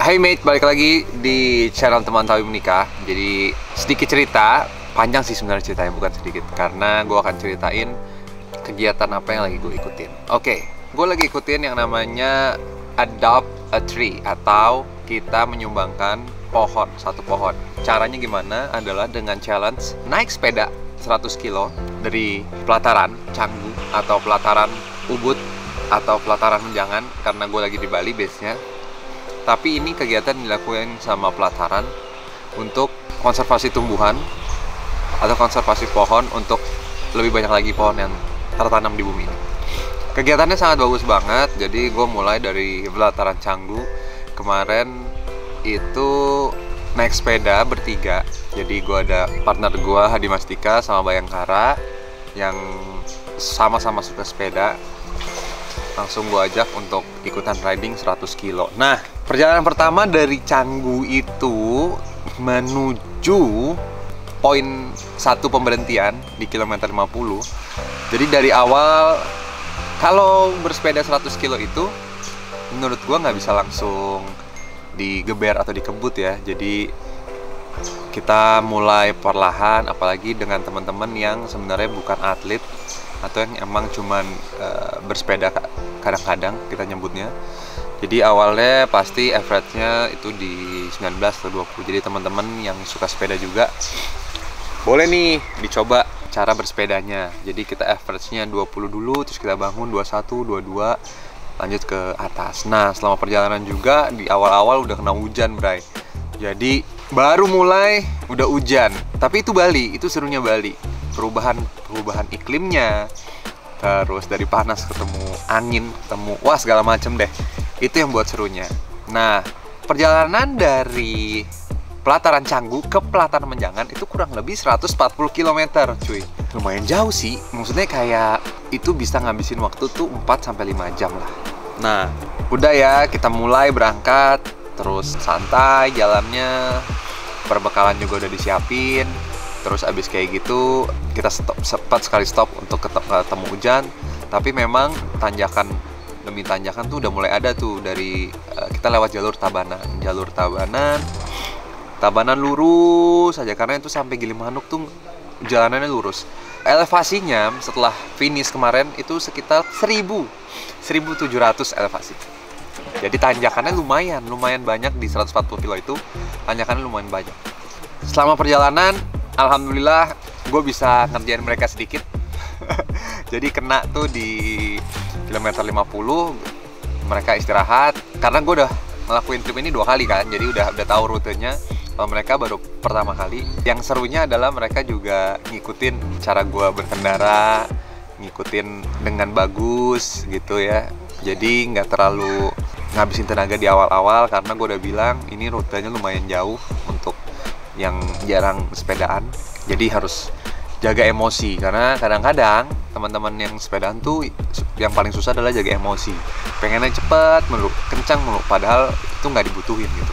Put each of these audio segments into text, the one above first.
Hey mate, balik lagi di channel Teman Tawi Menikah. Jadi sedikit cerita, panjang sih sebenarnya ceritanya, bukan sedikit. Karena gue akan ceritain kegiatan apa yang lagi gue ikutin. Oke, gue lagi ikutin yang namanya Adopt a Tree, atau kita menyumbangkan pohon, satu pohon. Caranya gimana? Adalah dengan challenge naik sepeda 100 kilo dari pelataran Canggu atau pelataran Ubud atau pelataran Menjangan, karena gue lagi di Bali base-nya. Tapi ini kegiatan dilakukan sama pelataran untuk konservasi tumbuhan atau konservasi pohon, untuk lebih banyak lagi pohon yang tertanam di bumi ini. Kegiatannya sangat bagus banget. Jadi gue mulai dari pelataran Canggu. Kemarin itu naik sepeda bertiga. Jadi gue ada partner gue, Hadi Mastika, sama Bayangkara, yang sama-sama suka sepeda. Langsung gue ajak untuk ikutan riding 100 kilo. Nah, perjalanan pertama dari Canggu itu menuju poin 1 pemberhentian di kilometer 50. Jadi dari awal, kalau bersepeda 100 kilo itu menurut gue nggak bisa langsung digeber atau dikebut ya. Jadi kita mulai perlahan, apalagi dengan teman-teman yang sebenarnya bukan atlet atau yang emang cuman bersepeda kadang-kadang kita nyebutnya. Jadi awalnya pasti average-nya itu di 19 atau 20. Jadi teman-teman yang suka sepeda juga boleh nih dicoba cara bersepedanya. Jadi kita average-nya 20 dulu, terus kita bangun 21, 22, lanjut ke atas. Nah, selama perjalanan juga di awal-awal udah kena hujan, Bray. Jadi baru mulai udah hujan. Tapi itu Bali, itu serunya Bali. Perubahan iklimnya, terus dari panas ketemu angin, ketemu wah segala macem deh. Itu yang buat serunya. Nah, perjalanan dari pelataran Canggu ke pelataran Menjangan itu kurang lebih 140 km, cuy. Lumayan jauh sih. Maksudnya kayak itu bisa ngabisin waktu tuh 4-5 jam lah. Nah, udah ya, kita mulai berangkat, terus santai jalannya. Perbekalan juga udah disiapin. Terus abis kayak gitu kita sempat sekali stop untuk ketemu hujan. Tapi memang tanjakan demi tanjakan tuh udah mulai ada tuh. Dari kita lewat jalur Tabanan lurus aja, karena itu sampai Gilimanuk tuh jalanannya lurus. Elevasinya setelah finish kemarin itu sekitar 1700 elevasi. Jadi tanjakannya lumayan banyak. Di 140 kilo itu tanjakannya lumayan banyak. Selama perjalanan alhamdulillah gue bisa ngerjain mereka sedikit. Jadi kena tuh di kilometer 50 mereka istirahat, karena gue udah ngelakuin trip ini 2 kali kan. Jadi udah tahu rutenya. Kalau mereka baru pertama kali. Yang serunya adalah mereka juga ngikutin cara gue berkendara, ngikutin dengan bagus gitu ya. Jadi nggak terlalu ngabisin tenaga di awal-awal, karena gue udah bilang ini rutenya lumayan jauh untuk yang jarang sepedaan. Jadi harus jaga emosi, karena kadang-kadang teman-teman yang sepedaan tuh yang paling susah adalah jaga emosi. Pengennya cepet melulu, kencang melulu, padahal itu nggak dibutuhin gitu.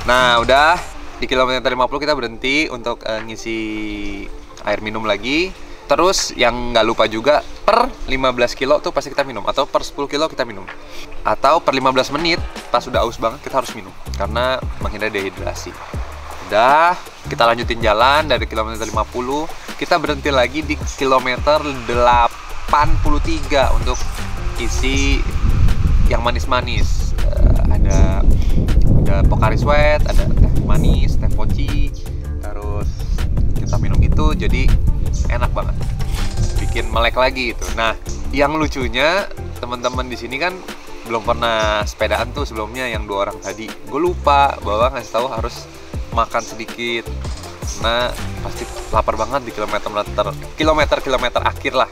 Nah, udah di kilometer 50 kita berhenti untuk ngisi air minum lagi. Terus yang nggak lupa juga, per 15 kilo tuh pasti kita minum, atau per 10 kilo kita minum, atau per 15 menit pas sudah aus banget kita harus minum, karena menghindari dehidrasi. Udah, kita lanjutin jalan dari kilometer 50. Kita berhenti lagi di kilometer 83 untuk isi yang manis-manis. Ada Pocari Sweat, ada teh manis, teh poci. Terus kita minum itu, jadi enak banget. Bikin melek lagi itu. Nah, yang lucunya teman-teman di sini kan belum pernah sepedaan tuh sebelumnya, yang 2 orang tadi. Gue lupa bahwa ngasih tahu harus makan sedikit, nah pasti lapar banget di kilometer akhir lah.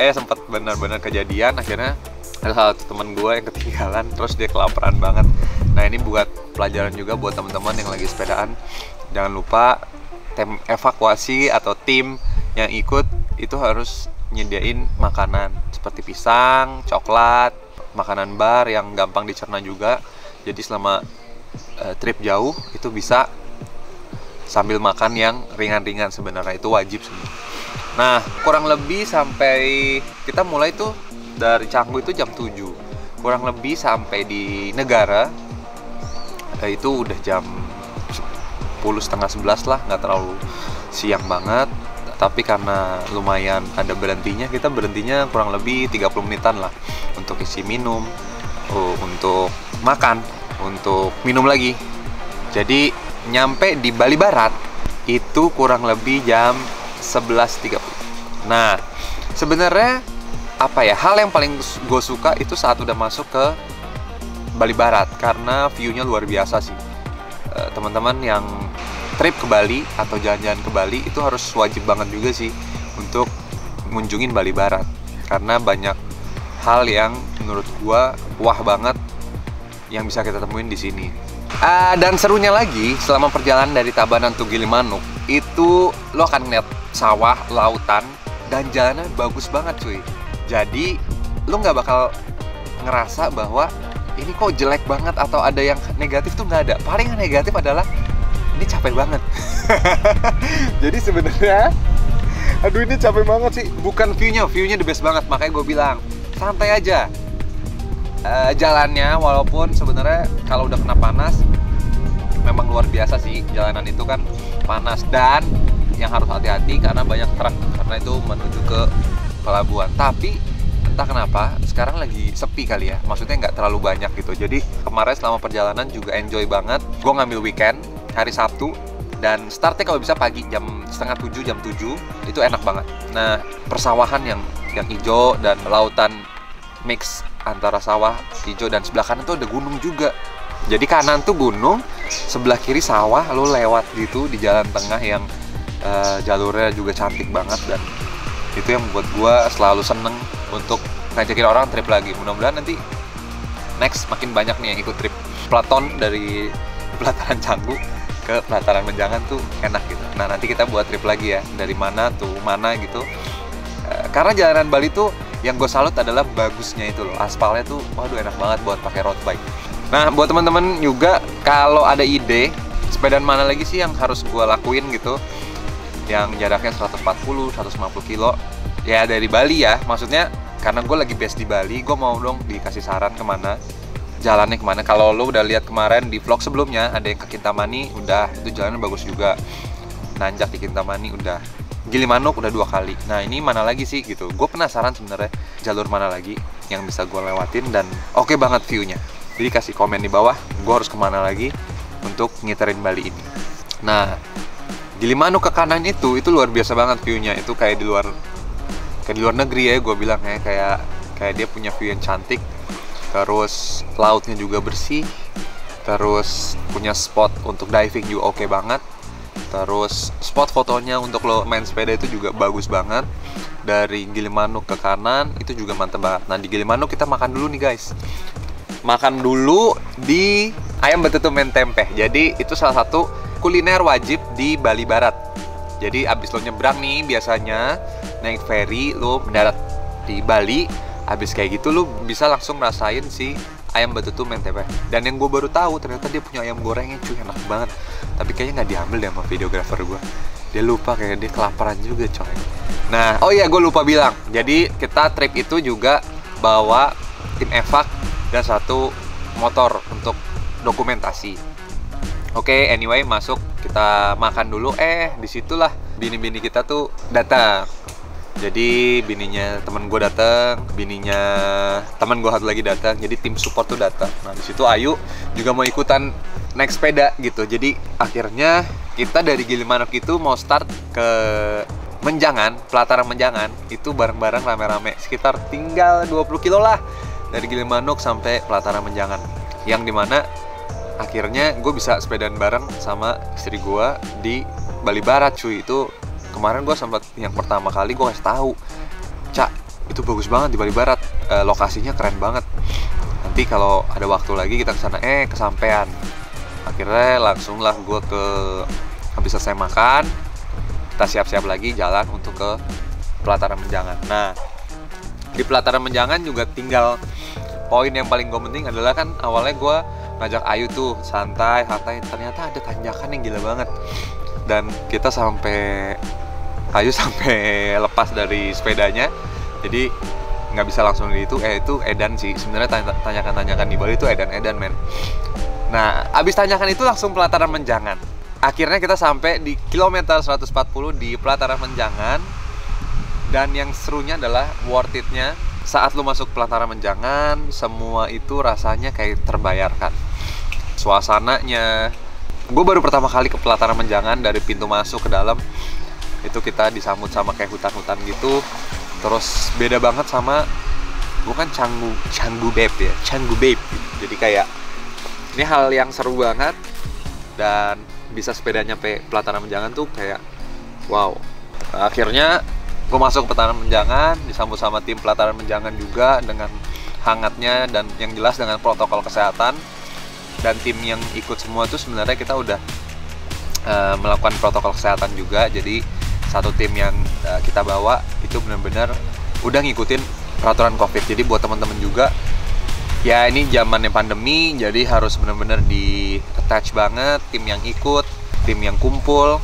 Sempat benar-benar kejadian, akhirnya ada salah satu teman gue yang ketinggalan, terus dia kelaparan banget. Nah, ini buat pelajaran juga buat teman-teman yang lagi sepedaan. Jangan lupa tim evakuasi atau tim yang ikut itu harus nyediain makanan seperti pisang, coklat, makanan bar yang gampang dicerna juga. Jadi selama trip jauh itu bisa sambil makan yang ringan-ringan, sebenarnya itu wajib sebenarnya. Nah, kurang lebih sampai kita mulai tuh dari Canggu itu jam 7. Kurang lebih sampai di Negara Itu udah jam 10 setengah 11 lah, nggak terlalu siang banget. Tapi karena lumayan ada berhentinya, kita berhentinya kurang lebih 30 menitan lah untuk isi minum, untuk makan, untuk minum lagi. Jadi nyampe di Bali Barat itu kurang lebih jam 11.30. Nah, sebenarnya apa ya, hal yang paling gue suka itu saat udah masuk ke Bali Barat, karena view-nya luar biasa sih. Teman-teman yang trip ke Bali atau jalan-jalan ke Bali itu harus wajib banget juga sih untuk ngunjungin Bali Barat, karena banyak hal yang menurut gua wah banget yang bisa kita temuin di sini. Dan serunya lagi, selama perjalanan dari Tabanan ke Gilimanuk itu lo akan ngeliat sawah, lautan, dan jalanan bagus banget cuy. Jadi lo nggak bakal ngerasa bahwa ini kok jelek banget atau ada yang negatif, tuh nggak ada. Paling yang negatif adalah ini capek banget. Jadi sebenarnya, aduh ini capek banget sih. Bukan view-nya the best banget. Makanya gue bilang santai aja jalannya, walaupun sebenarnya kalau udah kena panas memang luar biasa sih. Jalanan itu kan panas, dan yang harus hati-hati karena banyak truk, karena itu menuju ke pelabuhan. Tapi entah kenapa sekarang lagi sepi kali ya, maksudnya nggak terlalu banyak gitu. Jadi kemarin selama perjalanan juga enjoy banget. Gue ngambil weekend hari Sabtu, dan startnya kalau bisa pagi jam setengah 7, jam 7 itu enak banget. Nah, persawahan yang hijau dan lautan mix antara sawah hijau, dan sebelah kanan tuh ada gunung juga. Jadi kanan tuh gunung, sebelah kiri sawah, lo lewat gitu di jalan tengah yang jalurnya juga cantik banget, dan itu yang membuat gue selalu seneng untuk ngajakin orang trip lagi. Mudah-mudahan nanti next makin banyak nih yang ikut trip Platon dari pelataran Canggu ke pelataran Menjangan tuh enak gitu. Nah, nanti kita buat trip lagi ya, dari mana tuh mana gitu. Karena jalanan Bali tuh yang gue salut adalah bagusnya itu loh, aspalnya tuh waduh enak banget buat pakai road bike. Nah, buat teman-teman juga kalau ada ide sepedaan mana lagi sih yang harus gue lakuin gitu, yang jaraknya 140-150 kilo ya dari Bali ya, maksudnya karena gue lagi base di Bali, gue mau dong dikasih saran kemana, jalannya kemana. Kalau lo udah lihat kemarin di vlog sebelumnya ada yang ke Kintamani, udah itu jalannya bagus juga. Nanjak di Kintamani udah, Gilimanuk udah 2 kali. Nah, ini mana lagi sih gitu, gue penasaran sebenarnya jalur mana lagi yang bisa gue lewatin dan oke banget view-nya. Jadi kasih komen di bawah gue harus kemana lagi untuk ngiterin Bali ini. Nah, Gilimanuk ke kanan itu luar biasa banget view-nya. Itu kayak di luar negeri ya, gue bilang ya, kayak dia punya view yang cantik. Terus lautnya juga bersih. Terus punya spot untuk diving juga oke banget. Terus spot fotonya untuk lo main sepeda itu juga bagus banget. Dari Gilimanuk ke kanan itu juga mantep banget. Nah, di Gilimanuk kita makan dulu nih guys. Makan dulu di ayam betutu mentempe. Jadi itu salah satu kuliner wajib di Bali Barat. Jadi abis lo nyebrang nih, biasanya naik ferry lo mendarat di Bali, abis kayak gitu lo bisa langsung ngerasain si ayam betutu mentempe. Dan yang gue baru tahu ternyata dia punya ayam gorengnya cuy, enak banget. Tapi kayaknya nggak diambil deh sama videografer gue. Dia lupa, kayak dia kelaparan juga coy. Nah, oh iya gue lupa bilang. Jadi kita trip itu juga bawa tim evac dan 1 motor untuk dokumentasi. Oke, anyway, masuk, kita makan dulu. Disitulah bini-bini kita tuh datang. Jadi bininya temen gue datang, bininya temen gue satu lagi datang. Jadi tim support tuh datang. Nah, di situ Ayu juga mau ikutan naik sepeda gitu. Jadi akhirnya kita dari Gilimanuk itu mau start ke Menjangan, pelataran Menjangan. Itu bareng-bareng rame-rame. Sekitar tinggal 20 kilo lah dari Gilimanuk sampai pelataran Menjangan. Yang dimana akhirnya gue bisa sepedaan bareng sama istri gue di Bali Barat cuy. Itu kemarin gue sempat yang pertama kali gue kasih tahu, Cak, itu bagus banget di Bali Barat, lokasinya keren banget. Nanti kalau ada waktu lagi kita kesana. Kesampean. Akhirnya langsung lah gue habis selesai makan, kita siap-siap lagi jalan untuk ke pelataran Menjangan. Nah, di pelataran Menjangan juga tinggal poin yang paling gue penting adalah kan awalnya gue ngajak Ayu tuh santai, ternyata ada tanjakan yang gila banget. Dan kita Ayu sampai lepas dari sepedanya. Jadi nggak bisa langsung di itu edan sih. Sebenarnya tanyakan-tanyakan di Bali itu edan-edan men. Nah, abis tanjakan itu langsung pelataran Menjangan. Akhirnya kita sampai di kilometer 140 di pelataran Menjangan. Dan yang serunya adalah worth it-nya saat lu masuk pelataran Menjangan, semua itu rasanya kayak terbayarkan. Suasananya, gue baru pertama kali ke pelataran Menjangan, dari pintu masuk ke dalam itu kita disambut sama kayak hutan-hutan gitu. Terus beda banget sama, bukan Canggu Babe ya, Canggu Babe. Jadi kayak ini hal yang seru banget, dan bisa sepeda nyampe pelataran Menjangan tuh kayak wow. Akhirnya gue masuk ke pelataran Menjangan, disambut sama tim pelataran Menjangan juga dengan hangatnya, dan yang jelas dengan protokol kesehatan. Dan tim yang ikut semua tuh sebenarnya kita udah melakukan protokol kesehatan juga. Jadi satu tim yang kita bawa itu benar-benar udah ngikutin peraturan COVID. Jadi buat teman-teman juga, ya ini zamannya pandemi, jadi harus benar-benar di attach banget. Tim yang ikut, tim yang kumpul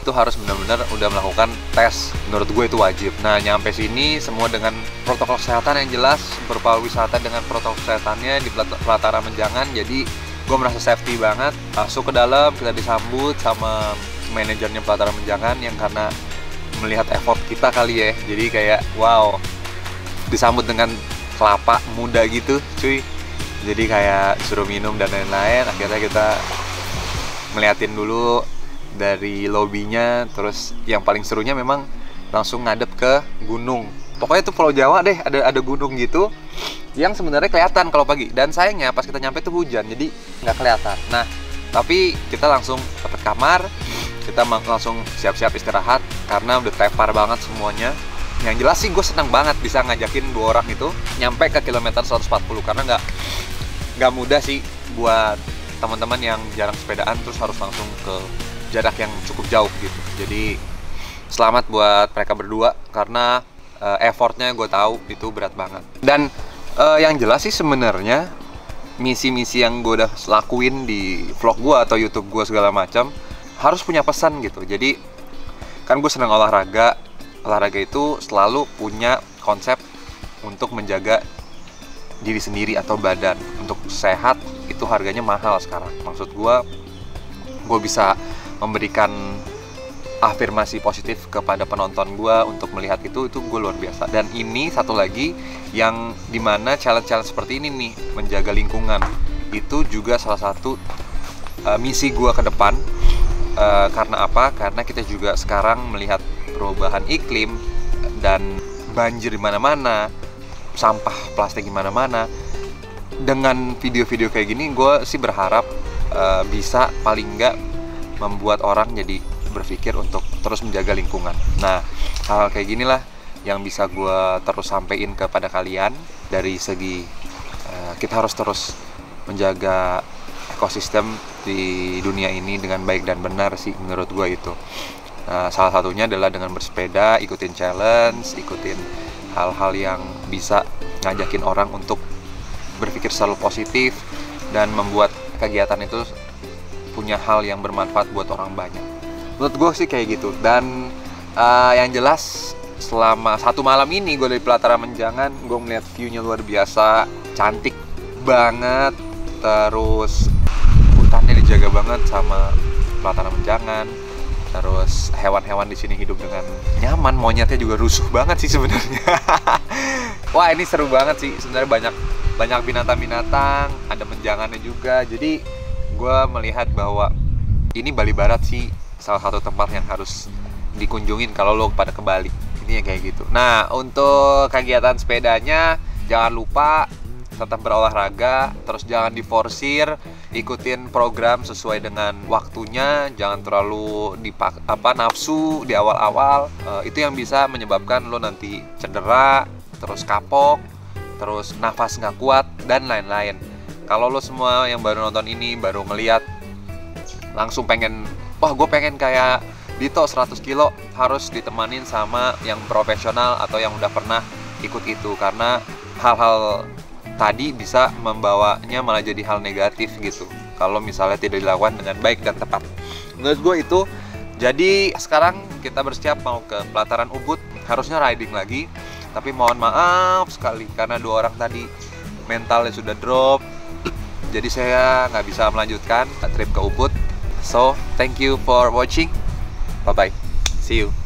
itu harus benar-benar udah melakukan tes. Menurut gue itu wajib. Nah, nyampe sini semua dengan protokol kesehatan yang jelas, berpariwisata dengan protokol kesehatannya di pelataran Menjangan. Jadi gue merasa safety banget. Masuk ke dalam, kita disambut sama manajernya pelataran Menjangan yang karena melihat effort kita kali ya. Jadi kayak wow, disambut dengan kelapa muda gitu cuy. Jadi kayak suruh minum dan lain-lain. Akhirnya kita ngeliatin dulu dari lobbynya. Terus yang paling serunya memang langsung ngadep ke gunung. Pokoknya itu Pulau Jawa deh, ada gunung gitu yang sebenarnya kelihatan kalau pagi. Dan sayangnya pas kita nyampe tuh hujan, jadi nggak kelihatan. Nah, tapi kita langsung dapat kamar, kita langsung siap-siap istirahat karena udah tepar banget semuanya. Yang jelas sih gue senang banget bisa ngajakin 2 orang itu nyampe ke kilometer 140, karena nggak mudah sih buat teman-teman yang jarang sepedaan terus harus langsung ke jarak yang cukup jauh gitu. Jadi selamat buat mereka berdua karena effortnya gue tahu itu berat banget. Dan yang jelas sih sebenarnya misi-misi yang gue udah lakuin di vlog gue atau YouTube gue segala macam harus punya pesan gitu. Jadi kan gue senang olahraga itu selalu punya konsep untuk menjaga diri sendiri atau badan. Untuk sehat itu harganya mahal sekarang. Maksud gue bisa memberikan afirmasi positif kepada penonton gue untuk melihat itu gue luar biasa. Dan ini satu lagi yang dimana challenge-challenge seperti ini nih, menjaga lingkungan, itu juga salah satu misi gue ke depan. Karena apa? Karena kita juga sekarang melihat perubahan iklim dan banjir di mana-mana, sampah plastik di mana-mana. Dengan video-video kayak gini, gue sih berharap bisa paling nggak membuat orang jadi berpikir untuk terus menjaga lingkungan. Nah, hal kayak ginilah yang bisa gue terus sampein kepada kalian. Dari segi kita harus terus menjaga ekosistem di dunia ini dengan baik dan benar sih menurut gue itu. Salah satunya adalah dengan bersepeda, ikutin challenge, ikutin hal-hal yang bisa ngajakin orang untuk berpikir selalu positif dan membuat kegiatan itu punya hal yang bermanfaat buat orang banyak. Menurut gue sih kayak gitu. Dan yang jelas selama 1 malam ini gue dari pelataran Menjangan, gue melihat view-nya luar biasa, cantik banget. Terus hutannya dijaga banget sama pelataran Menjangan. Terus hewan-hewan di sini hidup dengan nyaman, monyetnya juga rusuh banget sih sebenarnya. Wah, ini seru banget sih sebenarnya, banyak binatang-binatang, ada menjangannya juga. Jadi gue melihat bahwa ini Bali Barat sih salah satu tempat yang harus dikunjungin kalau lo pada ke Bali. Ini yang kayak gitu. Nah, untuk kegiatan sepedanya jangan lupa tetap berolahraga, terus jangan diforsir, ikutin program sesuai dengan waktunya, jangan terlalu nafsu di awal-awal. Itu yang bisa menyebabkan lo nanti cedera, terus kapok, terus nafas nggak kuat dan lain-lain. Kalau lo semua yang baru nonton ini, baru ngeliat, langsung pengen, wah gue pengen kayak Dito 100 kilo, harus ditemanin sama yang profesional atau yang udah pernah ikut itu. Karena hal-hal tadi bisa membawanya malah jadi hal negatif gitu kalau misalnya tidak dilakukan dengan baik dan tepat. Menurut gue itu. Jadi sekarang kita bersiap mau ke pelataran Ubud, harusnya riding lagi, tapi mohon maaf sekali karena 2 orang tadi mentalnya sudah drop jadi saya nggak bisa melanjutkan trip ke Ubud. So, thank you for watching. Bye-bye. See you.